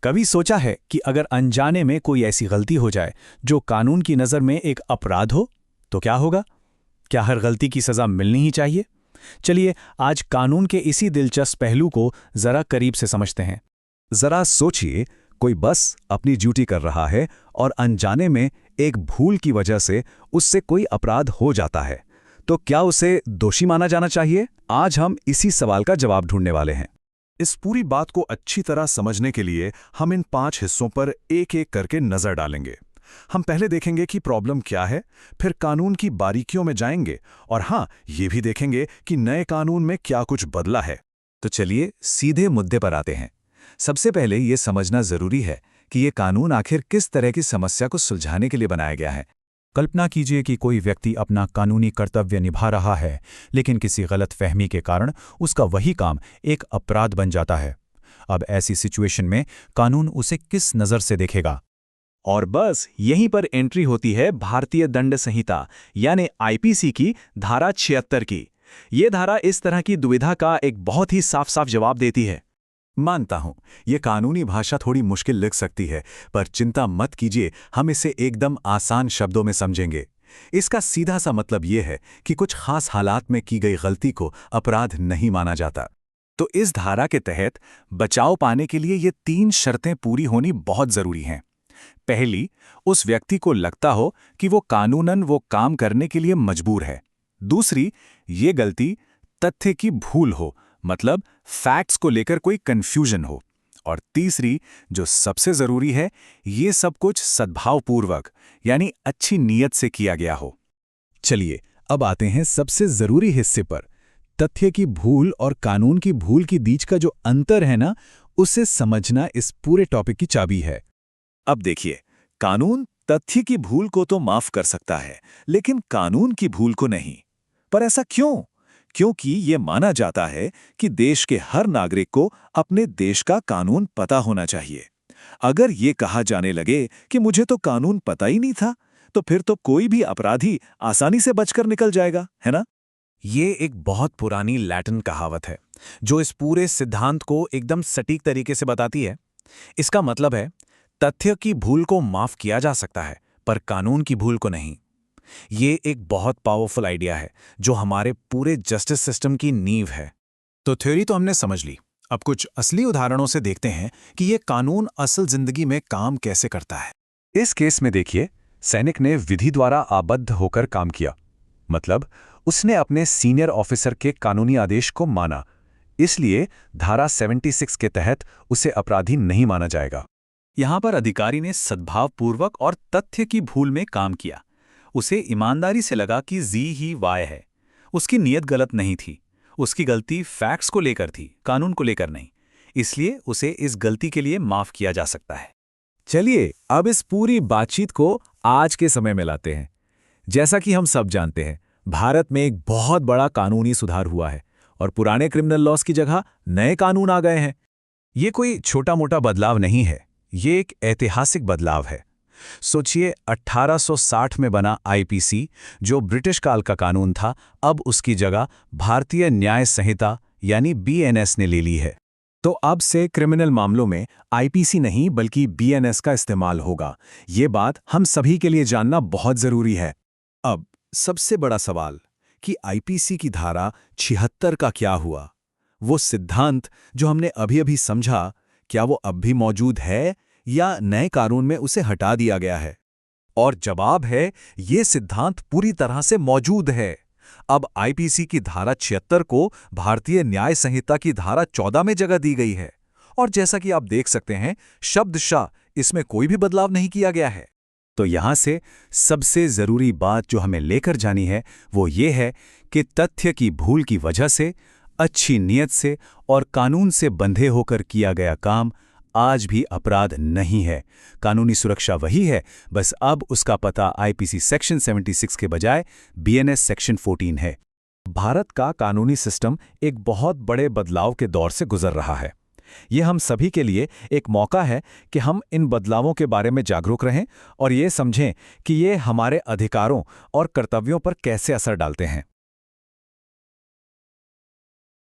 कभी सोचा है कि अगर अनजाने में कोई ऐसी गलती हो जाए जो कानून की नज़र में एक अपराध हो, तो क्या होगा? क्या हर गलती की सज़ा मिलनी ही चाहिए? चलिए आज कानून के इसी दिलचस्प पहलू को ज़रा करीब से समझते हैं। जरा सोचिए, कोई बस अपनी ड्यूटी कर रहा है और अनजाने में एक भूल की वजह से उससे कोई अपराध हो जाता है, तो क्या उसे दोषी माना जाना चाहिए? आज हम इसी सवाल का जवाब ढूंढने वाले हैं। इस पूरी बात को अच्छी तरह समझने के लिए हम इन 5 हिस्सों पर एक एक करके नजर डालेंगे। हम पहले देखेंगे कि प्रॉब्लम क्या है, फिर कानून की बारीकियों में जाएंगे और हाँ, ये भी देखेंगे कि नए कानून में क्या कुछ बदला है। तो चलिए सीधे मुद्दे पर आते हैं। सबसे पहले ये समझना जरूरी है कि ये कानून आखिर किस तरह की समस्या को सुलझाने के लिए बनाया गया है। कल्पना कीजिए कि कोई व्यक्ति अपना कानूनी कर्तव्य निभा रहा है, लेकिन किसी गलतफहमी के कारण उसका वही काम एक अपराध बन जाता है। अब ऐसी सिचुएशन में कानून उसे किस नज़र से देखेगा? और बस यहीं पर एंट्री होती है भारतीय दंड संहिता यानी आईपीसी की धारा 76 की। ये धारा इस तरह की दुविधा का एक बहुत ही साफ साफ जवाब देती है। मानता हूं, ये कानूनी भाषा थोड़ी मुश्किल लग सकती है, पर चिंता मत कीजिए, हम इसे एकदम आसान शब्दों में समझेंगे। इसका सीधा सा मतलब ये है कि कुछ खास हालात में की गई गलती को अपराध नहीं माना जाता। तो इस धारा के तहत बचाव पाने के लिए ये 3 शर्तें पूरी होनी बहुत जरूरी हैं। पहली, उस व्यक्ति को लगता हो कि वो कानूनन वो काम करने के लिए मजबूर है। दूसरी, ये गलती तथ्य की भूल हो, मतलब फैक्ट्स को लेकर कोई कंफ्यूजन हो। और तीसरी, जो सबसे जरूरी है, ये सब कुछ सद्भावपूर्वक यानी अच्छी नीयत से किया गया हो। चलिए अब आते हैं सबसे जरूरी हिस्से पर। तथ्य की भूल और कानून की भूल के बीच का जो अंतर है ना, उसे समझना इस पूरे टॉपिक की चाबी है। अब देखिए, कानून तथ्य की भूल को तो माफ कर सकता है, लेकिन कानून की भूल को नहीं। पर ऐसा क्यों? क्योंकि ये माना जाता है कि देश के हर नागरिक को अपने देश का कानून पता होना चाहिए। अगर ये कहा जाने लगे कि मुझे तो कानून पता ही नहीं था, तो फिर तो कोई भी अपराधी आसानी से बचकर निकल जाएगा, है ना? ये एक बहुत पुरानी लैटिन कहावत है जो इस पूरे सिद्धांत को एकदम सटीक तरीके से बताती है। इसका मतलब है, तथ्य की भूल को माफ किया जा सकता है, पर कानून की भूल को नहीं। ये एक बहुत पावरफुल आइडिया है जो हमारे पूरे जस्टिस सिस्टम की नींव है। तो थ्योरी तो हमने समझ ली, अब कुछ असली उदाहरणों से देखते हैं कि ये कानून असल जिंदगी में काम कैसे करता है। इस केस में देखिए, सैनिक ने विधि द्वारा आबद्ध होकर काम किया, मतलब उसने अपने सीनियर ऑफिसर के कानूनी आदेश को माना। इसलिए धारा 76 के तहत उसे अपराधी नहीं माना जाएगा। यहां पर अधिकारी ने सद्भावपूर्वक और तथ्य की भूल में काम किया। उसे ईमानदारी से लगा कि जी ही वाय है। उसकी नीयत गलत नहीं थी, उसकी गलती फैक्ट्स को लेकर थी, कानून को लेकर नहीं। इसलिए उसे इस गलती के लिए माफ किया जा सकता है। चलिए अब इस पूरी बातचीत को आज के समय में लाते हैं। जैसा कि हम सब जानते हैं, भारत में एक बहुत बड़ा कानूनी सुधार हुआ है और पुराने क्रिमिनल लॉज की जगह नए कानून आ गए हैं। ये कोई छोटा मोटा बदलाव नहीं है, ये एक ऐतिहासिक बदलाव है। सोचिए, 1860 में बना आईपीसी, जो ब्रिटिश काल का कानून था, अब उसकी जगह भारतीय न्याय संहिता यानी बीएनएस ने ले ली है। तो अब से क्रिमिनल मामलों में आईपीसी नहीं बल्कि बीएनएस का इस्तेमाल होगा। ये बात हम सभी के लिए जानना बहुत जरूरी है। अब सबसे बड़ा सवाल कि आईपीसी की धारा 76 का क्या हुआ? वो सिद्धांत जो हमने अभी-अभी समझा, क्या वो अब भी मौजूद है या नए कानून में उसे हटा दिया गया है? और जवाब है, ये सिद्धांत पूरी तरह से मौजूद है। अब आईपीसी की धारा 76 को भारतीय न्याय संहिता की धारा 14 में जगह दी गई है। और जैसा कि आप देख सकते हैं, शब्दशः इसमें कोई भी बदलाव नहीं किया गया है। तो यहां से सबसे जरूरी बात जो हमें लेकर जानी है, वो ये है कि तथ्य की भूल की वजह से, अच्छी नीयत से और कानून से बंधे होकर किया गया काम आज भी अपराध नहीं है। कानूनी सुरक्षा वही है, बस अब उसका पता आईपीसी सेक्शन 76 के बजाय बीएनएस सेक्शन 14 है। भारत का कानूनी सिस्टम एक बहुत बड़े बदलाव के दौर से गुजर रहा है। ये हम सभी के लिए एक मौका है कि हम इन बदलावों के बारे में जागरूक रहें और ये समझें कि ये हमारे अधिकारों और कर्तव्यों पर कैसे असर डालते हैं।